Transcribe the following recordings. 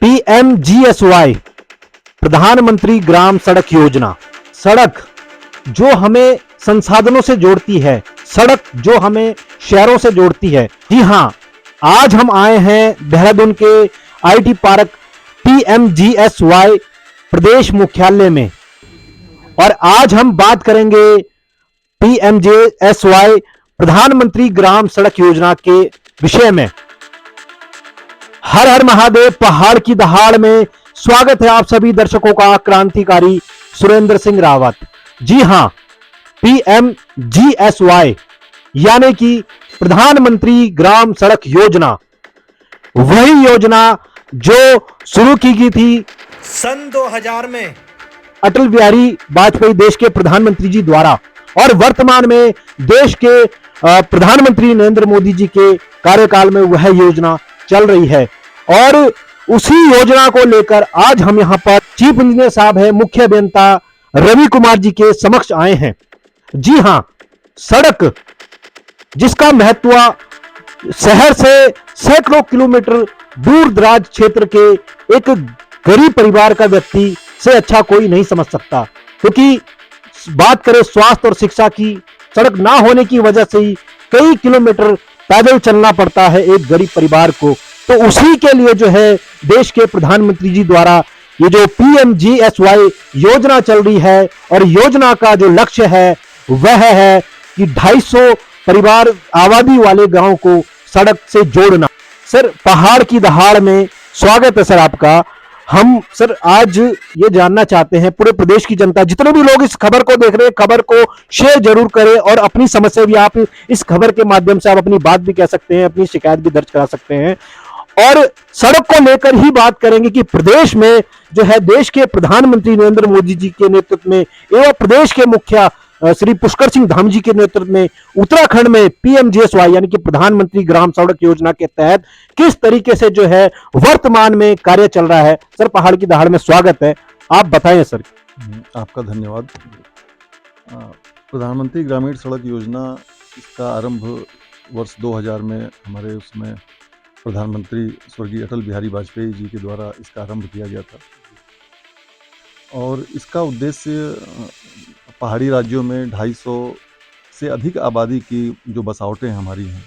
PMGSY, प्रधानमंत्री ग्राम सड़क योजना। सड़क जो हमें संसाधनों से जोड़ती है, सड़क जो हमें शहरों से जोड़ती है। जी हां, आज हम आए हैं देहरादून के आईटी पार्क पीएमजीएसवाई प्रदेश मुख्यालय में, और आज हम बात करेंगे पीएमजीएसवाई प्रधानमंत्री ग्राम सड़क योजना के विषय में। हर हर महादेव, पहाड़ की दहाड़ में स्वागत है आप सभी दर्शकों का। क्रांतिकारी सुरेंद्र सिंह रावत। जी हां, पीएमजीएसवाई यानी कि प्रधानमंत्री ग्राम सड़क योजना, वही योजना जो शुरू की गई थी सन 2000 में अटल बिहारी वाजपेयी देश के प्रधानमंत्री जी द्वारा, और वर्तमान में देश के प्रधानमंत्री नरेंद्र मोदी जी के कार्यकाल में वह योजना चल रही है। और उसी योजना को लेकर आज हम यहां पर चीफ इंजीनियर साहब है, मुख्य अभियंता रवि कुमार जी के समक्ष आए हैं। जी हां, सड़क जिसका महत्व शहर से सैकड़ों किलोमीटर दूर दराज क्षेत्र के एक गरीब परिवार का व्यक्ति से अच्छा कोई नहीं समझ सकता, क्योंकि बात करें स्वास्थ्य और शिक्षा की, सड़क ना होने की वजह से ही कई किलोमीटर पैदल चलना पड़ता है एक गरीब परिवार को। तो उसी के लिए जो है देश के प्रधानमंत्री जी द्वारा ये जो पीएमजीएसवाई योजना चल रही है, और योजना का जो लक्ष्य है वह है कि 250 परिवार आबादी वाले गांव को सड़क से जोड़ना। सर, पहाड़ की दहाड़ में स्वागत है सर आपका। हम सर आज ये जानना चाहते हैं, पूरे प्रदेश की जनता, जितने भी लोग इस खबर को देख रहे हैं, खबर को शेयर जरूर करें, और अपनी समस्या भी आप इस खबर के माध्यम से आप अपनी बात भी कह सकते हैं, अपनी शिकायत भी दर्ज करा सकते हैं। और सड़क को लेकर ही बात करेंगे कि प्रदेश में जो है देश के प्रधानमंत्री नरेंद्र मोदी जी के नेतृत्व में एवं प्रदेश के मुखिया श्री पुष्कर सिंह धाम जी के नेतृत्व में उत्तराखंड में पीएमजीएसवाई यानी कि प्रधानमंत्री ग्राम सड़क योजना के तहत किस तरीके से जो है वर्तमान में कार्य चल रहा है। सर, पहाड़ की दहाड़ में स्वागत है, आप बताएं सर। आपका धन्यवाद। प्रधानमंत्री ग्रामीण सड़क योजना, इसका आरंभ वर्ष 2000 में हमारे उसमें प्रधानमंत्री स्वर्गीय अटल बिहारी वाजपेयी जी के द्वारा इसका आरंभ किया गया था। और इसका उद्देश्य पहाड़ी राज्यों में 250 से अधिक आबादी की जो बसावटें हमारी हैं,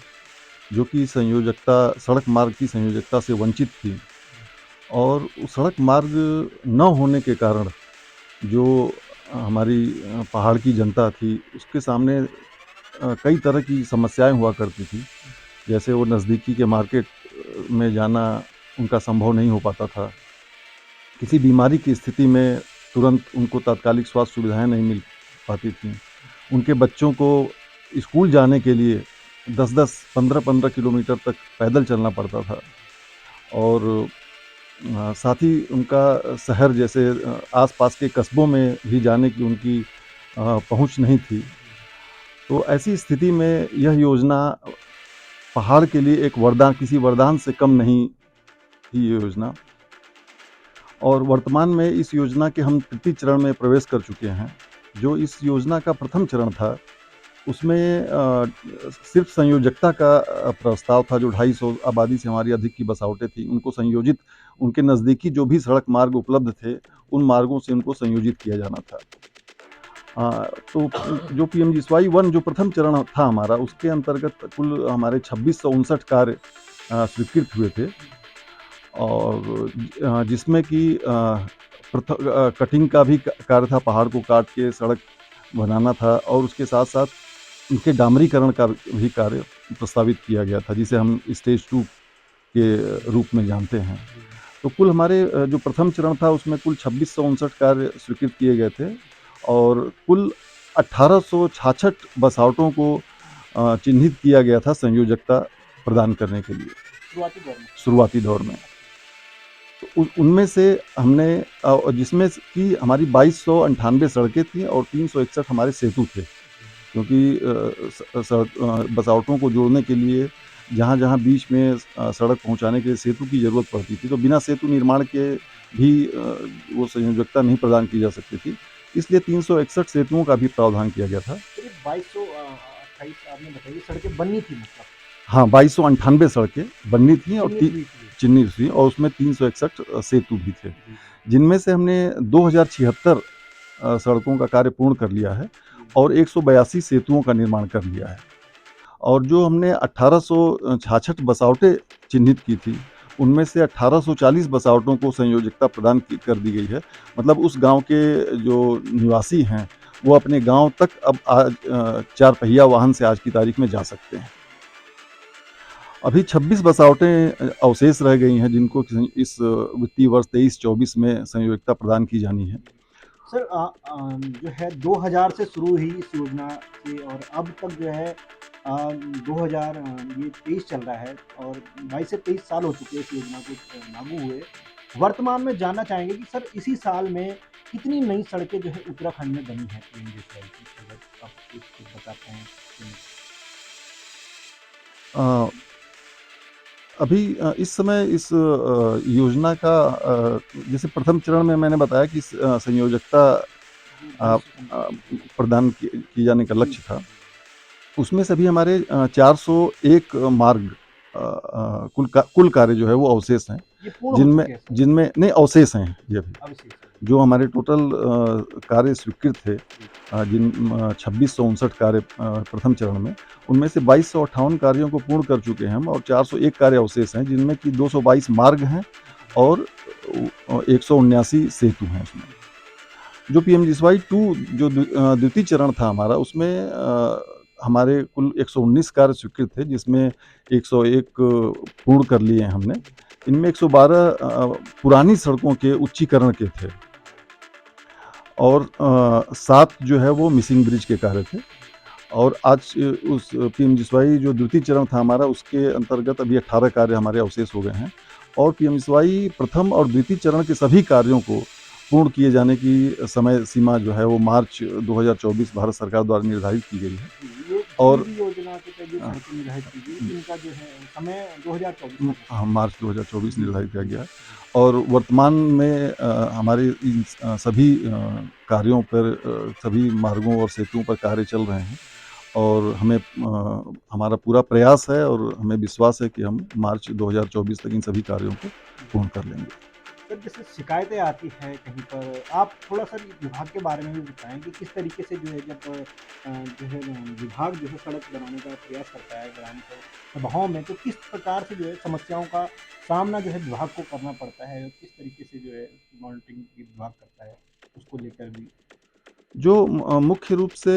जो कि संयोजकता, सड़क मार्ग की संयोजकता से वंचित थी, और सड़क मार्ग न होने के कारण जो हमारी पहाड़ की जनता थी उसके सामने कई तरह की समस्याएं हुआ करती थी। जैसे वो नज़दीकी के मार्केट में जाना उनका संभव नहीं हो पाता था, किसी बीमारी की स्थिति में तुरंत उनको तात्कालिक स्वास्थ्य सुविधाएं नहीं मिल पाती थी, उनके बच्चों को स्कूल जाने के लिए 10-10, 15-15 किलोमीटर तक पैदल चलना पड़ता था, और साथ ही उनका शहर जैसे आसपास के कस्बों में भी जाने की उनकी पहुंच नहीं थी। तो ऐसी स्थिति में यह योजना पहाड़ के लिए एक वरदान, किसी वरदान से कम नहीं थी ये योजना। और वर्तमान में इस योजना के हम तृतीय चरण में प्रवेश कर चुके हैं। जो इस योजना का प्रथम चरण था उसमें सिर्फ संयोजकता का प्रस्ताव था। जो 250 आबादी से हमारी अधिक की बसावटें थी, उनको संयोजित, उनके नज़दीकी जो भी सड़क मार्ग उपलब्ध थे उन मार्गों से उनको संयोजित किया जाना था। तो जो पीएमजीएसवाई 1 जो प्रथम चरण था हमारा, उसके अंतर्गत कुल हमारे 2659 कार्य स्वीकृत हुए थे, और जिसमें कि कटिंग का भी कार्य था, पहाड़ को काट के सड़क बनाना था, और उसके साथ साथ उनके डामरीकरण का भी कार्य प्रस्तावित किया गया था, जिसे हम स्टेज 2 के रूप में जानते हैं। तो कुल हमारे जो प्रथम चरण था उसमें कुल 2659 कार्य स्वीकृत किए गए थे, और कुल 1866 बसावटों को चिन्हित किया गया था संयोजकता प्रदान करने के लिए शुरुआती दौर में। तो उनमें से हमने, जिसमें कि हमारी 2298 सड़कें थी और 361 हमारे सेतु थे, क्योंकि बसावटों को जोड़ने के लिए जहाँ जहाँ बीच में सड़क पहुँचाने के लिए सेतु की ज़रूरत पड़ती थी, तो बिना सेतु निर्माण के भी वो संयोजकता नहीं प्रदान की जा सकती थी, इसलिए 361 सेतुओं का भी प्रावधान किया गया था। 2228 आपने बताइए सड़कें बननी थी, मतलब हाँ 2298 सड़कें बननी थी और चिन्हित हुई और उसमें 361 सेतु भी थे, जिनमें से हमने 2076 सड़कों का कार्य पूर्ण कर लिया है और 182 सेतुओं का निर्माण कर लिया है। और जो हमने 1866 बसावटें चिन्हित की थी, उनमें से 1840 बसावटों को संयोजकता प्रदान कर दी गई है। मतलब उस गांव के जो निवासी हैं वो अपने गांव तक अब आज 4 पहिया वाहन से आज की तारीख में जा सकते हैं। अभी 26 बसावटें अवशेष रह गई हैं, जिनको इस वित्तीय वर्ष 23-24 में संयोजकता प्रदान की जानी है। सर जो है 2000 से शुरू हुई इस योजना से और अब तक जो है 2000 ये 23 चल रहा है और 22 से 23 साल हो चुके हैं इस योजना को लागू हुए। वर्तमान में जानना चाहेंगे कि सर इसी साल में कितनी नई सड़कें जो है उत्तराखंड में बनी है पीएम की, अगर आप कुछ बताते हैं। अ, अभी इस समय इस योजना का जैसे प्रथम चरण में मैंने बताया कि संयोजकता प्रदान किए जाने का लक्ष्य था। उसमें से अभी हमारे 401 मार्ग कुल कार्य जो है वो अवशेष हैं, ये पूर्ण हो चुके हैं सर? जिनमें नहीं अवशेष हैं ये अभी। अवशेष। जो हमारे टोटल कार्य स्वीकृत थे, जिन 2659 कार्य प्रथम चरण में, उनमें से 2258 कार्यों को पूर्ण कर चुके हैं हम और 401 कार्य अवशेष हैं, जिनमें कि 222 मार्ग हैं और 179 सेतु हैं उसमें। जो पीएमजीएसवाई 2 जो द्वितीय चरण था हमारा, उसमें हमारे कुल 119 कार्य स्वीकृत थे, जिसमें 101 पूर्ण कर लिए हैं हमने। इनमें 112 पुरानी सड़कों के उच्चीकरण के थे और 7 जो है वो मिसिंग ब्रिज के कार्य थे। और आज उस पीएमजीएसवाई जो द्वितीय चरण था हमारा, उसके अंतर्गत अभी 18 कार्य हमारे अवशेष हो गए हैं और पीएमजीएसवाई प्रथम और द्वितीय चरण के सभी कार्यों को पूर्ण किए जाने की समय सीमा जो है वो मार्च 2024 भारत सरकार द्वारा निर्धारित की गई है। और योजना के तहत जो सड़कें निर्धारित की गई, इनका जो है समय 2024 हाँ, मार्च 2024 निर्धारित किया गया है और वर्तमान में हमारे इन सभी कार्यों पर सभी मार्गों और सेतुओं पर कार्य चल रहे हैं और हमें हमारा पूरा प्रयास है और हमें विश्वास है कि हम मार्च 2024 तक इन सभी कार्यों को पूर्ण कर लेंगे। सर जैसे शिकायतें आती हैं कहीं पर, आप थोड़ा सा विभाग के बारे में भी बताएं कि किस तरीके से जो है जब जो है विभाग जो है सड़क बनाने का प्रयास करता है ग्राम सभाओं में, तो किस प्रकार से जो है समस्याओं का सामना जो है विभाग को करना पड़ता है और किस तरीके से जो है मॉनिटरिंग विभाग करता है उसको लेकर भी। जो मुख्य रूप से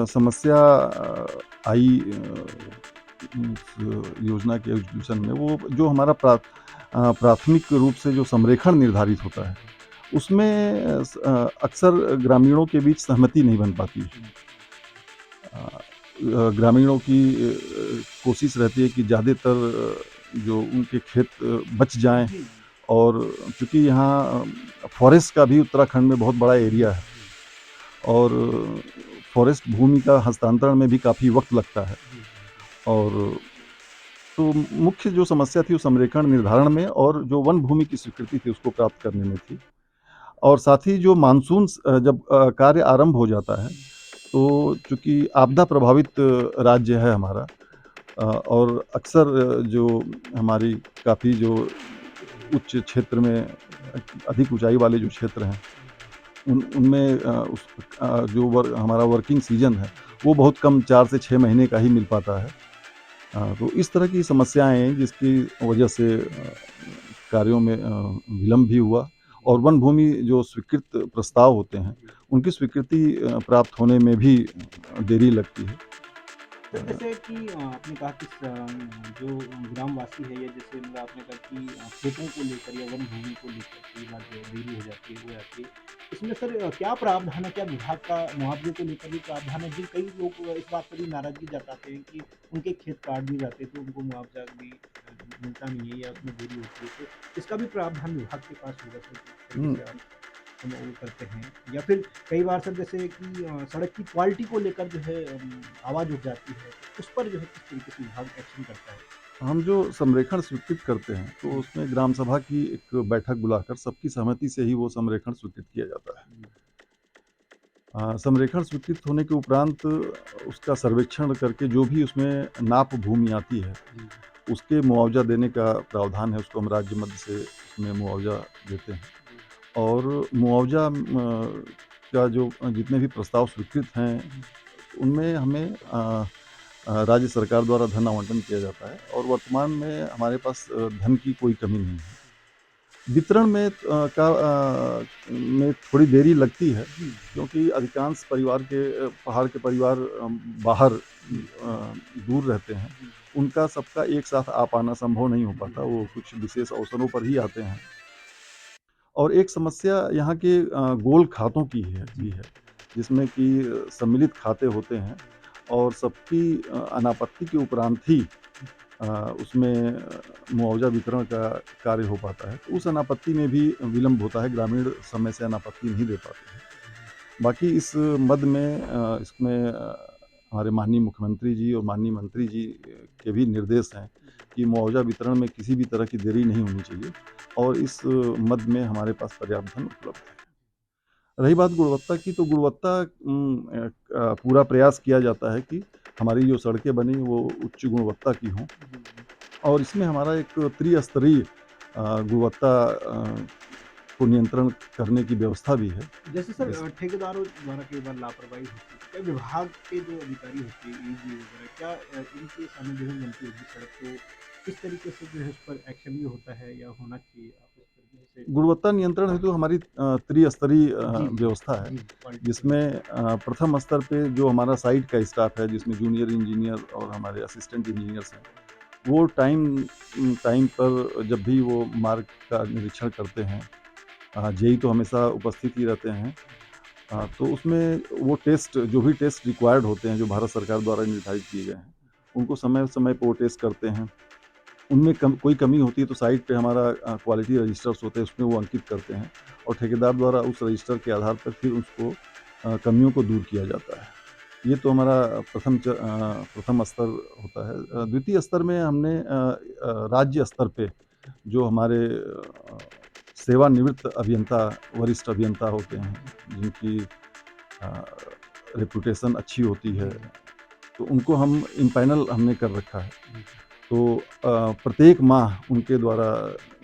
समस्या आई इस योजना के एग्जीक्यूशन में, वो जो हमारा प्राथमिक रूप से जो संरेखण निर्धारित होता है, उसमें अक्सर ग्रामीणों के बीच सहमति नहीं बन पाती है। ग्रामीणों की कोशिश रहती है कि ज़्यादातर जो उनके खेत बच जाएं और चूँकि यहाँ फॉरेस्ट का भी उत्तराखंड में बहुत बड़ा एरिया है और फॉरेस्ट भूमि का हस्तांतरण में भी काफ़ी वक्त लगता है और तो मुख्य जो समस्या थी वो संरेखण निर्धारण में और जो वन भूमि की स्वीकृति थी उसको प्राप्त करने में थी। और साथ ही जो मानसून जब कार्य आरंभ हो जाता है तो चूँकि आपदा प्रभावित राज्य है हमारा और अक्सर जो हमारी काफ़ी जो उच्च क्षेत्र में अधिक ऊंचाई वाले जो क्षेत्र हैं उनमें हमारा वर्किंग सीजन है वो बहुत कम 4 से 6 महीने का ही मिल पाता है। तो इस तरह की समस्याएं हैं जिसकी वजह से कार्यों में विलम्ब भी हुआ और वन भूमि जो स्वीकृत प्रस्ताव होते हैं उनकी स्वीकृति प्राप्त होने में भी देरी लगती है। तो जैसे कि आपने कहा कि जो ग्रामवासी है या जैसे मतलब आपने कहा कि खेतों को लेकर या वन भूमि को लेकर कई बार जो देरी हो जाती है वो आती है, इसमें सर क्या प्रावधान है, क्या विभाग का मुआवजे को लेकर भी प्रावधान है? जिन कई लोग इस बात पर भी नाराजगी जताते हैं कि उनके खेत काट दिए जाते हैं तो उनको मुआवजा भी मिलता नहीं है या उसमें देरी होती है, तो इसका भी प्रावधान विभाग के पास होगा सर? हम वो करते हैं या फिर कई बार सर जैसे कि सड़क की क्वालिटी को लेकर जो है आवाज़ उठ जाती है, उस पर जो है किस तरीके से विभाग एक्शन करता है? हम जो संरेखण स्वीकृत करते हैं तो उसमें ग्राम सभा की एक बैठक बुलाकर सबकी सहमति से ही वो संरेखण स्वीकृत किया जाता है। संरेखण स्वीकृत होने के उपरांत उसका सर्वेक्षण करके जो भी उसमें नाप भूमि आती है उसके मुआवजा देने का प्रावधान है, उसको हम राज्य मद से उसमें मुआवजा देते हैं। और मुआवजा का जो जितने भी प्रस्ताव स्वीकृत हैं उनमें हमें राज्य सरकार द्वारा धन आवंटन किया जाता है और वर्तमान में हमारे पास धन की कोई कमी नहीं है। वितरण में में थोड़ी देरी लगती है क्योंकि अधिकांश परिवार के पहाड़ के परिवार बाहर दूर रहते हैं, उनका सबका एक साथ आ पाना संभव नहीं हो पाता, वो कुछ विशेष अवसरों पर ही आते हैं। और एक समस्या यहाँ के गोल खातों की भी है, जिसमें कि सम्मिलित खाते होते हैं और सबकी अनापत्ति के उपरांत ही उसमें मुआवजा वितरण का कार्य हो पाता है। तो उस अनापत्ति में भी विलम्ब होता है, ग्रामीण समय से अनापत्ति नहीं दे पाते हैं। बाकी इस मद में इसमें हमारे माननीय मुख्यमंत्री जी और माननीय मंत्री जी के भी निर्देश हैं कि मुआवजा वितरण में किसी भी तरह की देरी नहीं होनी चाहिए और इस मद में हमारे पास पर्याप्त धन उपलब्ध है। रही बात गुणवत्ता की, तो गुणवत्ता पूरा प्रयास किया जाता है कि हमारी जो सड़कें बनी वो उच्च गुणवत्ता की हों और इसमें हमारा एक त्रिस्तरीय गुणवत्ता को नियंत्रण करने की व्यवस्था भी है। जैसे सर ठेकेदारों द्वारा कई बार लापरवाही होती है, क्या विभाग के जो अधिकारी होते हैं ईडी वगैरह, क्या इनके सामने जो है बनती होगी सड़क, तो किस तरीके से जो है उस पर एक्शन भी होता है या होना चाहिए? आप इस तरीके से गुणवत्ता नियंत्रण हेतु हमारी त्रिस्तरीय व्यवस्था है, जिसमें प्रथम स्तर पे जो हमारा साइट का स्टाफ है, जिसमें जूनियर इंजीनियर और हमारे असिस्टेंट इंजीनियर्स हैं, वो टाइम पर जब भी वो मार्ग का निरीक्षण करते हैं, जेई तो हमेशा उपस्थित ही रहते हैं, तो उसमें वो टेस्ट जो भी टेस्ट रिक्वायर्ड होते हैं, जो भारत सरकार द्वारा निर्धारित किए गए हैं, उनको समय समय पर वो टेस्ट करते हैं। उनमें कोई कमी होती है तो साइट पे हमारा क्वालिटी रजिस्टर्स होते हैं, उसमें वो अंकित करते हैं और ठेकेदार द्वारा उस रजिस्टर के आधार पर फिर उसको कमियों को दूर किया जाता है। ये तो हमारा प्रथम स्तर होता है। द्वितीय स्तर में हमने राज्य स्तर पे जो हमारे सेवानिवृत्त अभियंता, वरिष्ठ अभियंता होते हैं, जिनकी रेपुटेशन अच्छी होती है, तो उनको हम इम्पैनल हमने कर रखा है। तो प्रत्येक माह उनके द्वारा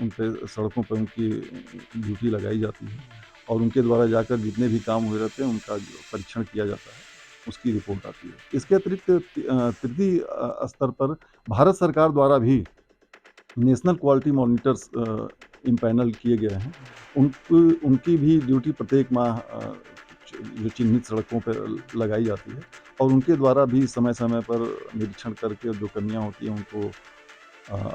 उनके सड़कों पर उनकी ड्यूटी लगाई जाती है और उनके द्वारा जाकर जितने भी काम हुए रहते हैं उनका परीक्षण किया जाता है, उसकी रिपोर्ट आती है। इसके अतिरिक्त तृतीय स्तर पर भारत सरकार द्वारा भी नेशनल क्वालिटी मॉनिटर्स इम्पैनल किए गए हैं, उनकी भी ड्यूटी प्रत्येक माह जो चिन्हित सड़कों पर लगाई जाती है और उनके द्वारा भी समय समय पर निरीक्षण करके जो कमियां होती हैं उनको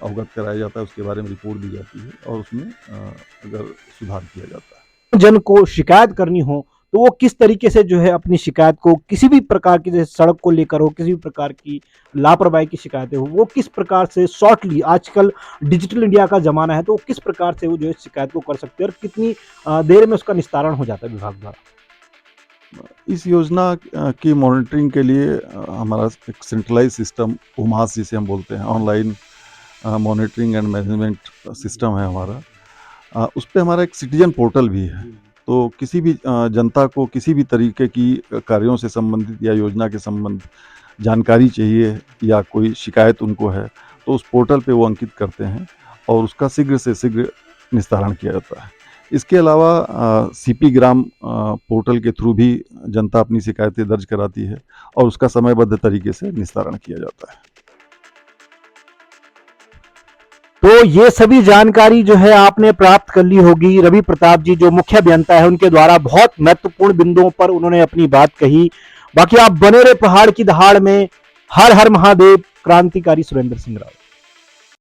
अवगत कराया जाता है, उसके बारे में रिपोर्ट दी जाती है और उसमें अगर सुधार किया जाता है। जन को शिकायत करनी हो तो वो किस तरीके से जो है अपनी शिकायत को, किसी भी प्रकार की जैसे सड़क को लेकर हो, किसी भी प्रकार की लापरवाही की शिकायतें हो, वो किस प्रकार से शॉर्टली, आजकल डिजिटल इंडिया का जमाना है, तो किस प्रकार से वो जो है शिकायत को कर सकते हैं और कितनी देर में उसका निस्तारण हो जाता है विभाग द्वारा? इस योजना की मॉनिटरिंग के लिए हमारा एक सेंट्रलाइज सिस्टम उमास जिसे हम बोलते हैं, online monitoring and management system है हमारा। उस पर हमारा एक सिटीजन पोर्टल भी है, तो किसी भी जनता को किसी भी तरीके की कार्यों से संबंधित या योजना के संबंध जानकारी चाहिए या कोई शिकायत उनको है तो उस पोर्टल पे वो अंकित करते हैं और उसका शीघ्र से शीघ्र निस्तारण किया जाता है। इसके अलावा सीपी ग्राम पोर्टल के थ्रू भी जनता अपनी शिकायतें दर्ज कराती है और उसका समयबद्ध तरीके से निस्तारण किया जाता है। तो ये सभी जानकारी जो है आपने प्राप्त कर ली होगी। रवि प्रताप जी जो मुख्य अभियंता है उनके द्वारा बहुत महत्वपूर्ण बिंदुओं पर उन्होंने अपनी बात कही। बाकी आप बने रहे पहाड़ की दहाड़ में। हर हर महादेव। क्रांतिकारी सुरेंद्र सिंह रावत।